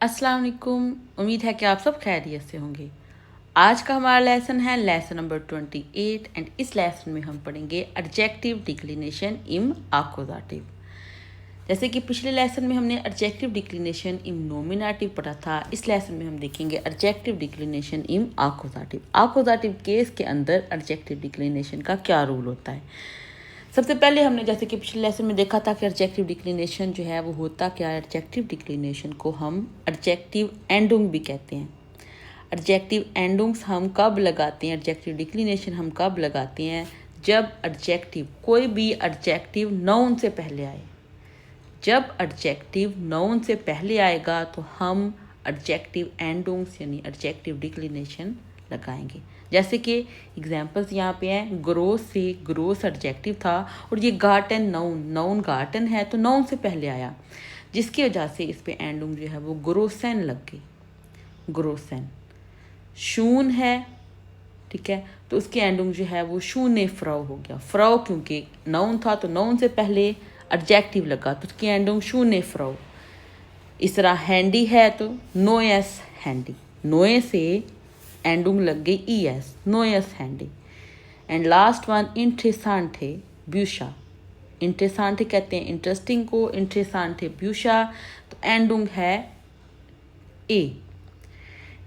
अस्सलाम वालेकुम। उम्मीद है कि आप सब खैरियत से होंगे। आज का हमारा लेसन है लेसन नंबर 28 एंड इस लेसन में हम पढ़ेंगे एडजेक्टिव डिक्लिनेशन इम आकुजाटिव। जैसे कि पिछले लेसन में हमने एडजेक्टिव डिक्लिनेशन इम नोमिनेटिव पढ़ा था, इस लेसन में हम देखेंगे एडजेक्टिव डिक्लिनेशन इम आकुजाटिव। आकुजाटिव केस के अंदर एडजेक्टिव डिक्लिनेशन का क्या रूल होता है। सबसे पहले हमने जैसे कि पिछले लेसन में देखा था कि एडजेक्टिव डिक्लिनेशन जो है वो होता क्या है। एडजेक्टिव डिक्लिनेशन को हम एडजेक्टिव एंडुंग भी कहते हैं। एडजेक्टिव एंडुंग्स हम कब लगाते हैं, एडजेक्टिव डिक्लिनेशन हम कब लगाते हैं, जब एडजेक्टिव कोई भी एडजेक्टिव नाउन से पहले आए। जब एडजेक्टिव नाउन से पहले आएगा तो हम एडजेक्टिव एंडुंग्स यानी एडजेक्टिव डिक्लिनेशन लगाएंगे। जैसे कि एग्जांपल्स यहाँ पे हैं, ग्रोस से ग्रोस एडजेक्टिव था और ये गार्टन नाउन गार्टन है तो नाउन से पहले आया, जिसकी वजह से इस पे एंडुंग जो है वो ग्रोसन लग गई, ग्रोसन। शून है, ठीक है, तो उसकी एंडुंग जो है वो शूने फ्राउ हो गया। फ्राउ क्योंकि नाउन था तो नाउन से पहले एडजेक्टिव लगा तो उसकी एंडुंग शूने फ्राउ। इस तरह हैंडी है तो नोएस हैंडी, नोए से एंडुंग लग गई ईएस, नोएस हैंडी। एंड लास्ट वन इंटरेसांटे ब्यूशा। इंटरेसांटे कहते हैं इंटरेस्टिंग को, इंटरेसांटे ब्यूशा, तो एंडुंग है ए,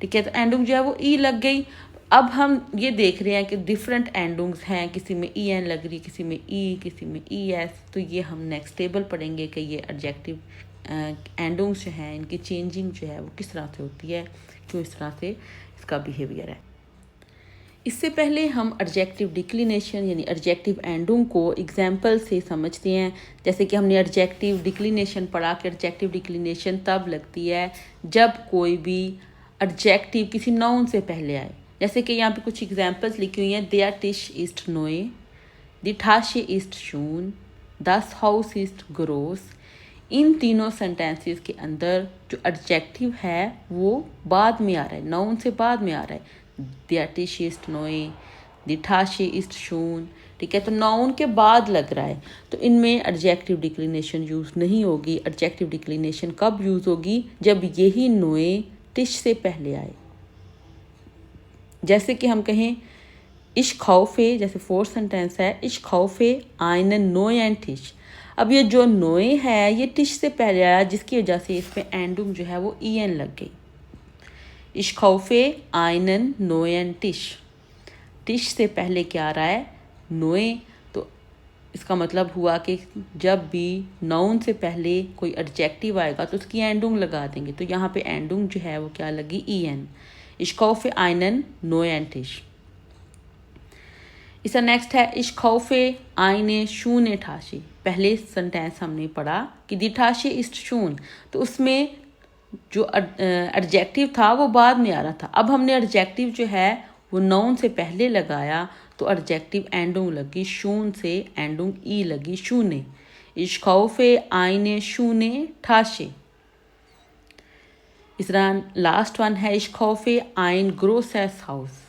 ठीक है। तो एंडुंग जो है वो ई लग गई। अब हम ये देख रहे हैं कि डिफरेंट एंडुंग्स हैं, किसी में ई एन लग रही, किसी में ई, किसी में ई एस। तो ये हम नेक्स्ट टेबल पढ़ेंगे कि ये एडजेक्टिव एंडुंग्स जो हैं इनकी चेंजिंग जो है वो किस तरह से होती है, क्यों इस तरह से इसका बिहेवियर है। इससे पहले हम एडजेक्टिव डिक्लिनेशन यानी एडजेक्टिव एंडुंग को एग्जाम्पल से समझते हैं। जैसे कि हमने एडजेक्टिव डिक्लिनेशन पढ़ा कि एडजेक्टिव डिक्लिनेशन तब लगती है जब कोई भी एडजेक्टिव किसी नाउन से पहले आए। जैसे कि यहाँ पे कुछ एग्जाम्पल्स लिखी हुई हैं। देयर टिश इस्ट नोए, द ठाशे इस्ट शून, दस हाउस इस्ट ग्रोस। इन तीनों सेंटेंसेस के अंदर जो एडजेक्टिव है वो बाद में आ रहा है, नाउन से बाद में आ रहा है। Der Tisch ist neu, die Tasche ist schön, ठीक है, तो नाउन के बाद लग रहा है तो इनमें एडजेक्टिव डिक्लिनेशन यूज़ नहीं होगी। एडजेक्टिव डिक्लिनेशन कब यूज़ होगी, जब यही नोए टिश से पहले आए। जैसे कि हम कहें इश खौफे, जैसे फोर्थ सेंटेंस है, इश खौफे आइनन नोएन टिश। अब ये जो नोए है ये टिश से पहले आया, जिसकी वजह से इस पे एंडुंग जो है वो ई एन लग गई। Ich kaufe einen neuen Tisch। टिश से पहले क्या आ रहा है, नोए। तो इसका मतलब हुआ कि जब भी नाउन से पहले कोई एडजेक्टिव आएगा तो उसकी एंडुंग लगा देंगे। तो यहाँ पे एंडुंग जो है वो क्या लगी, E N. Ich kaufe einen neuen Tisch। इसका नेक्स्ट है ich kaufe eine schöne Tasche। पहले सेंटेंस हमने पढ़ा कि die Tasche ist schön, तो उसमें जो एडजेक्टिव था वो बाद में आ रहा था। अब हमने एडजेक्टिव जो है वो नाउन से पहले लगाया तो एडजेक्टिव एंडुंग लगी, शून से एंडुंग ई लगी, शूने। Ich kaufe eine schöne Tasche। इस तरह लास्ट वन है Ich kaufe ein großes Haus।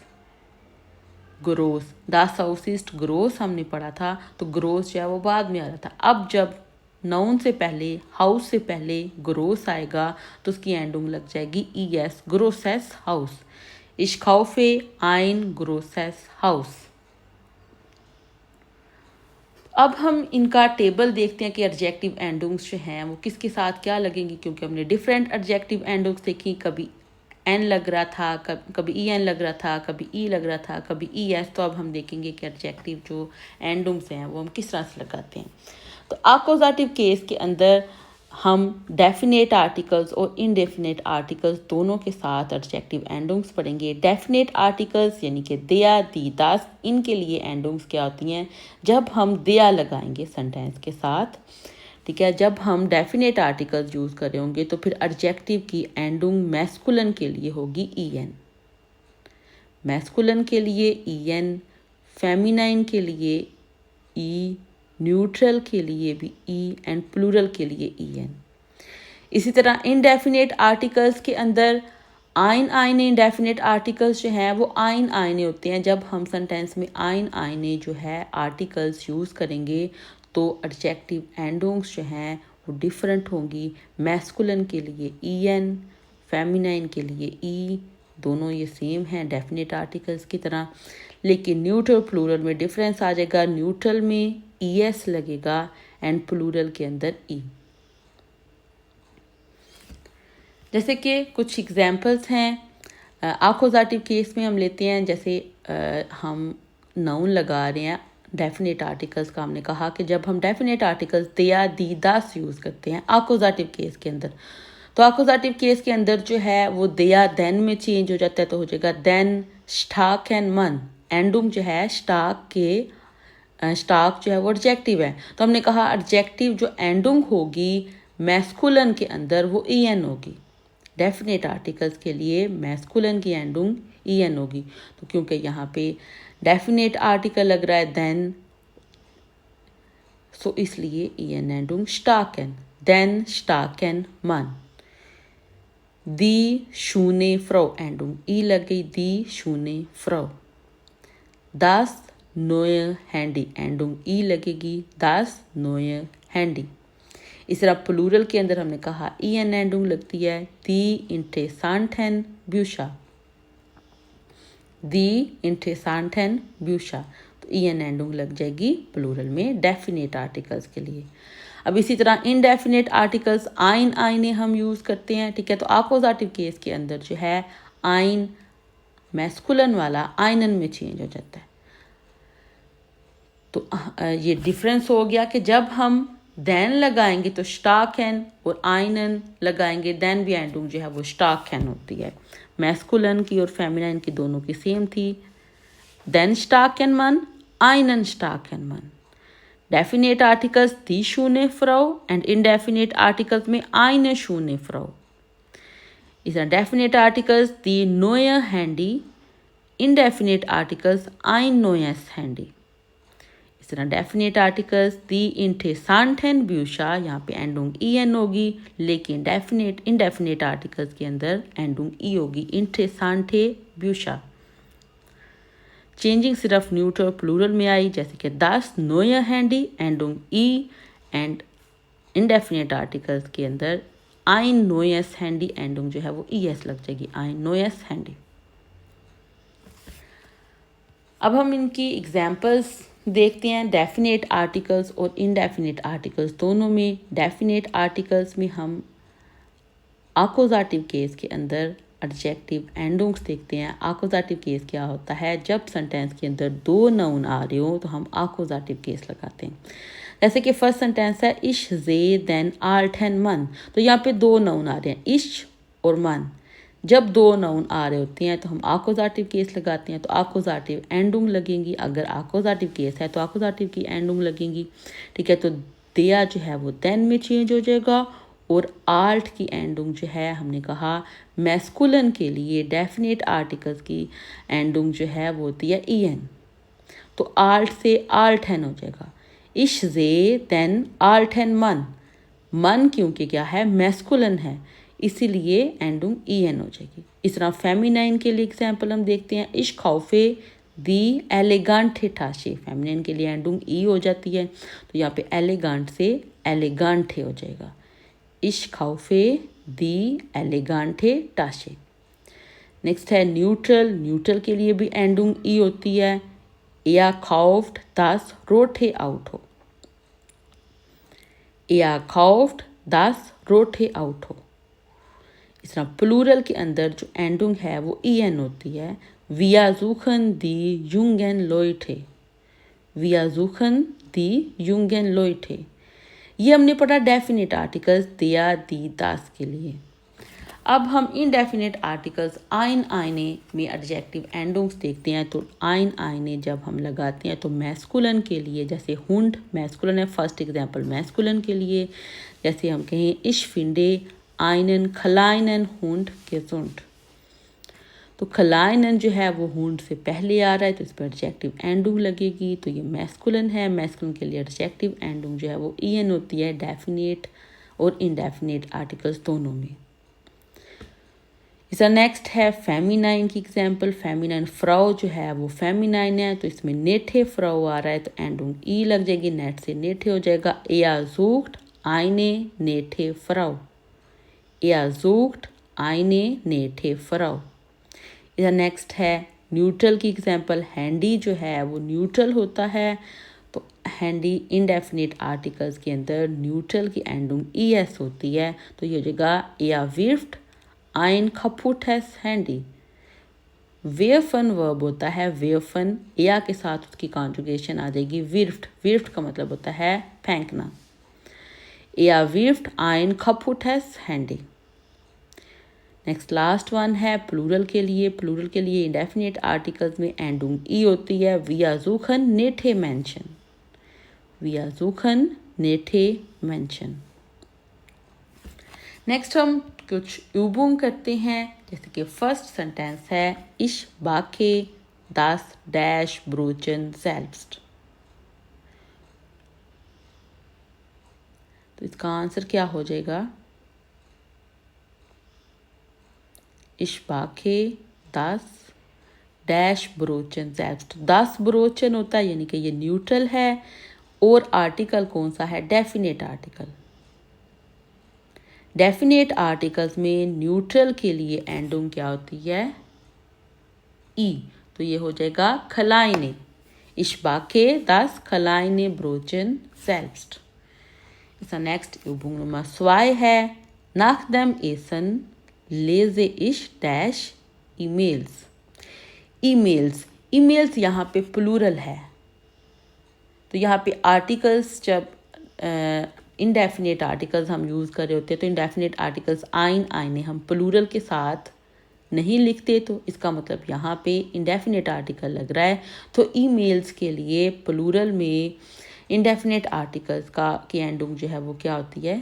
ग्रोस, das Haus ist groß हमने पढ़ा था तो ग्रोस जो है वो बाद में आ रहा था। अब जब नाउन से पहले, हाउस से पहले ग्रोस आएगा तो उसकी एंडुंग लग जाएगी ई एस, ग्रोसेस हाउस। Ich kaufe ein großes Haus। अब हम इनका टेबल देखते हैं कि एडजेक्टिव एंडुंग्स जो हैं वो किसके साथ क्या लगेंगी, क्योंकि हमने डिफरेंट एडजेक्टिव एंडुंग्स देखी। कभी एन लग रहा था, कभी ई एन लग रहा था, कभी ई लग रहा था, कभी ई एस। तो अब हम देखेंगे कि एडजेक्टिव जो एंडुंग्स हैं वो हम किस तरह से लगाते हैं। तो अकोजाटिव केस के अंदर हम डेफिनेट आर्टिकल्स और इनडेफिनेट आर्टिकल्स दोनों के साथ एडजेक्टिव एंडुंग्स पढ़ेंगे। डेफिनेट आर्टिकल्स यानी कि दिया, दी, दास, इनके लिए एंडुंग्स क्या होती हैं, जब हम दिया लगाएंगे सेंटेंस के साथ, ठीक है। जब हम डेफिनेट आर्टिकल्स यूज़ कर रहे होंगे तो फिर एडजेक्टिव की एंडुंग मैस्कुलिन के लिए होगी ई एन, मैस्कुलिन के लिए ई एन, फेमिनाइन के लिए ई, न्यूट्रल के लिए भी ई एंड प्लूरल के लिए ई एन। इसी तरह इनडेफिनेट आर्टिकल्स के अंदर आइन आइने, इंडेफिनेट आर्टिकल्स जो हैं वो आइन आइने होते हैं। जब हम सेंटेंस में आइन आइने जो है आर्टिकल्स यूज़ करेंगे तो एडजेक्टिव एंडुंग्स जो हैं वो डिफरेंट होंगी। मैस्कुलिन के लिए ई एन, फेमिनाइन के लिए ई, दोनों ये सेम हैं डेफिनेट आर्टिकल्स की तरह, लेकिन न्यूट्रल प्लूरल में डिफरेंस आ जाएगा। न्यूट्रल में ES लगेगा एंड प्लूरल के अंदर ई। जैसे कि कुछ एग्जांपल्स हैं आकोजाटिव केस में हम लेते हैं, जैसे हम नाउन लगा रहे हैं डेफिनेट आर्टिकल्स का। हमने कहा कि जब हम डेफिनेट आर्टिकल्स दिया, दी, दास यूज़ करते हैं आकोजाटिव केस के अंदर, तो आकोजाटिव केस के अंदर जो है वो दिया देन में चेंज हो जाता है, तो हो जाएगा देन स्टाक एंड मन। एंडुम जो है स्टाक जो है वो एडजेक्टिव है, तो हमने कहा एडजेक्टिव जो एंडुम होगी मैस्कुलन के अंदर वो EN होगी। डेफिनेट आर्टिकल्स के लिए मैस्कुलन की एंडुम EN होगी, तो क्योंकि यहाँ पे डेफिनेट आर्टिकल लग रहा है देन, सो इसलिए EN एंडुम स्टार्कन, देन स्टार्कन मन। दी शूने फ्रो एंडुम ई लग गई, दी शूने फ्रो। दास नोय हैंडी एंडुम ई लगेगी, दास नोय हैंडी। इस तरह प्लूरल के अंदर हमने कहा EN एंडुम लगती है, दी इंटेरेसांटन ब्यूशा, दी इंटेरेसांटन ब्यूशा, तो EN एंडुम लग जाएगी प्लूरल में डेफिनेट आर्टिकल्स के लिए। अब इसी तरह इनडेफिनेट आर्टिकल्स आइन, आइने हम यूज़ करते हैं, ठीक है। तो आकोजाटिव केस के अंदर जो है आइन मैस्कुलन वाला आइनन में चेंज हो जाता है। तो ये डिफरेंस हो गया कि जब हम देन लगाएंगे तो स्टार्कन, और आइनन लगाएंगे देन भी एंडुम जो है वो स्टार्कन होती है। मैस्कुलन की और फेमिनाइन की दोनों की सेम थी, देन स्टार्कन मन, आइनन स्टार्कन मन। डेफिनेट आर्टिकल्स दी शूने फ्रो एंड इनडेफिनेट आर्टिकल्स में आइने शूने फ्रो। इस डेफिनेट आर्टिकल्स दी नोय हैंडी, इनडेफिनेट आर्टिकल्स आइन नोयस हैंडी। इस तरह डेफिनेट आर्टिकल्स दी इंटेरेसांटन ब्यूशा, यहाँ पे एंडुंग EN होगी, लेकिन इनडेफिनेट आर्टिकल्स के अंदर एंडुंग ई होगी, इंटेरेसांटे ब्यूशा। चेंजिंग सिर्फ न्यूट्रल प्लूरल में आई, जैसे कि दास नोय हैंडी एंडुंग ई, एंड इनडेफिनेट आर्टिकल्स के अंदर आइन नोयस हैंडी एंडुंग जो है वो ES लग जाएगी, आइन नोयस हैंडी। अब हम इनकी एग्जाम्पल्स देखते हैं डेफिनेट आर्टिकल्स और इनडेफिनेट आर्टिकल्स दोनों में। डेफिनेट आर्टिकल्स में हम आकोजाटिव केस के अंदर एडजेक्टिव एंडुंग्स देखते हैं। आकोजाटिव केस क्या होता है, जब सेंटेंस के अंदर दो नाउन आ रहे हो तो हम आकोजाटिव केस लगाते हैं। जैसे कि फर्स्ट सेंटेंस है इश जे देन आर्ट एंड मन, तो यहाँ पे दो नाउन आ रहे हैं इश और मन। जब दो नाउन आ रहे होते हैं तो हम आकोजाटिव केस लगाते हैं, तो आकोजाटिव एंडुंग लगेंगी। अगर आकोजाटिव केस है तो आकोजाटिव की एंडुंग लगेंगी, ठीक है। तो दिया जो है वो देन में चेंज हो जाएगा, और आर्ट की एंडुंग जो है हमने कहा मैस्कुलन के लिए डेफिनेट आर्टिकल्स की एंडुंग जो है वो होती है EN, तो आर्ट से आर्टन हो जाएगा। इश जे देन आर्टन मन, मन क्योंकि क्या है मैस्कुलन है, इसीलिए एंडुंग EN हो जाएगी। इस तरह फेमिनाइन के लिए एग्जाम्पल हम देखते हैं, इश खौफे दी एलिगांटे ठाशे, फेमिनाइन के लिए एंडुंग ई हो जाती है, तो यहाँ पे एलिगांट से एलिगांटे हो जाएगा। इश खौफे दी एलिगांटे टाशे। नेक्स्ट है न्यूट्रल, न्यूट्रल के लिए भी एंडुंग ई होती है, या खौफ्ड दास रोटे आउट हो, या खौफ्ड दास रोटे आउट हो। इस तरह प्लूरल के अंदर जो एंडुंग है वो EN होती है, विया जूखन दी युंगन लोइठे, विया जूखन दी युंगन लोइठे। ये हमने पढ़ा डेफिनेट आर्टिकल्स दिया, दी, दास के लिए। अब हम इनडेफिनेट आर्टिकल्स आइन, आइने में एडजेक्टिव एंडुंग्स देखते हैं। तो आइन, आइने जब हम लगाते हैं तो मैस्कुलन के लिए, जैसे हुंड मैस्कुलन है, फर्स्ट एग्जांपल मैस्कुलन के लिए, जैसे हम कहें इश फिंडे आइनन खलाइनन हुंड गेसुंड, तो खलाइनन जो है वो हुंड से पहले आ रहा है, तो इस पर एडजेक्टिव एंडुंग लगेगी, तो ये मैस्कुलन है। मैस्कुलन के लिए एडजेक्टिव एंडुंग जो है वो EN होती है, डेफिनेट और इनडेफिनेट आर्टिकल्स दोनों में। इसका नेक्स्ट है फेमिनाइन की एग्जाम्पल। फेमिनाइन फ्राउ जो है वो फेमिनाइन है, तो इसमें नेठे फ्राउ आ रहा है, तो एंडुंग ई लग जाएगी, नेट से नेठे हो जाएगा। एया जूक्ट आइने नेठे फ्राउ, एया जूक्ट eine Nähte Frau। इधर नेक्स्ट है न्यूट्रल की एग्जांपल, हैंडी जो है वो न्यूट्रल होता है, तो हैंडी इनडेफिनिट आर्टिकल्स के अंदर न्यूट्रल की एंडिंग es होती है, तो ये हो जाएगा er wirft ein kaputtes Handy। वेयरफन वर्ब होता है, वेयरफन या के साथ उसकी कॉन्जुगेशन आ जाएगी विर्फ्ट। विर्फ्ट का मतलब होता है फेंकना। Er wirft ein kaputtes Handy। Next last one है प्लूरल के लिए। प्लूरल के लिए इंडेफिनिट आर्टिकल्स में एंडिंग ई होती है। Wir suchen nette Menschen। Wir suchen nette Menschen। Next हम कुछ यूबुंग करते हैं, जैसे कि फर्स्ट सेंटेंस है Ich backe das dash Brötchen selbst। तो इसका आंसर क्या हो जाएगा? Ich backe das dash Brötchen selbst। das Brötchen होता है, यानी कि ये न्यूट्रल है, और आर्टिकल कौन सा है? Definite article. डेफिनेट आर्टिकल्स में न्यूट्रल के लिए एंडिंग क्या होती है? ई। तो ये हो जाएगा kleine। Ich backe das kleine Brötchen selbst। इसका नेक्स्ट Übung Nummer 2 है nach dem Essen lese ich dash emails। Emails यहाँ पे प्लूरल है, तो यहाँ पे आर्टिकल्स जब इनडेफिनेट आर्टिकल्स हम यूज़ कर रहे होते हैं, तो इनडेफिनेट आर्टिकल्स आइने हम प्लूरल के साथ नहीं लिखते, तो इसका मतलब यहाँ पे इनडेफिनेट आर्टिकल लग रहा है। तो ईमेल्स के लिए प्लूरल में इनडेफिनेट आर्टिकल्स की एंडिंग जो है वो क्या होती है?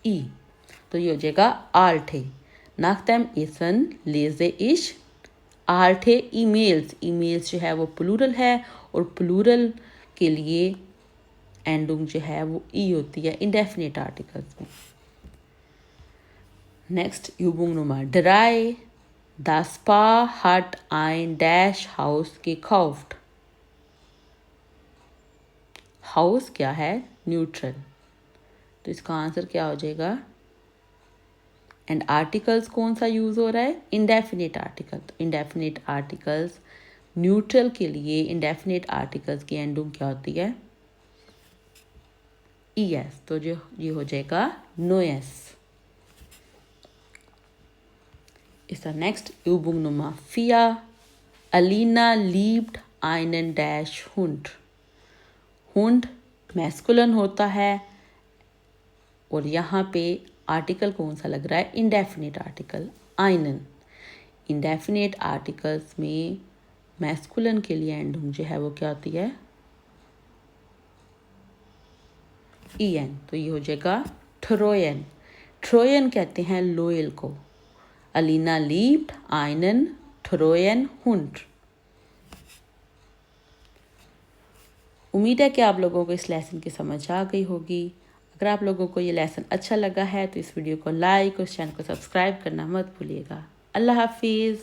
ई। तो ये हो जाएगा आल्टे। nach dem Essen lese ich alte emails. Emails जो है वो प्लूरल है, और प्लूरल के लिए एंडिंग जो है वो ई होती है इनडेफिनेट आर्टिकल्स में। Next Übung Nummer 3। Das Paar hat ein Dash Haus gekauft। House क्या है? न्यूट्रल। तो इसका आंसर क्या हो जाएगा? एंड आर्टिकल्स कौन सा यूज़ हो रहा है? Indefinite article. तो इनडेफिनेट आर्टिकल्स न्यूट्रल के लिए इनडेफिनेट आर्टिकल्स की एंडिंग क्या होती है? es। तो जो ये हो जाएगा neues। इसका next Übung Nummer 4। Alina liebt einen dash Hund। Hund masculine होता है, और यहाँ पे आर्टिकल कौन सा लग रहा है? Indefinite article einen। Indefinite articles में मैस्कुलिन के लिए एंडिंग जो है वो क्या होती है? en। तो ये हो जाएगा ट्रोयन। ट्रोयन कहते हैं लोयल को। Alina liebt einen treuen Hund। उम्मीद है कि आप लोगों को इस लेसन की समझ आ गई होगी। अगर आप लोगों को ये लेसन अच्छा लगा है तो इस वीडियो को लाइक और चैनल को सब्सक्राइब करना मत भूलिएगा। अल्लाह हाफिज़।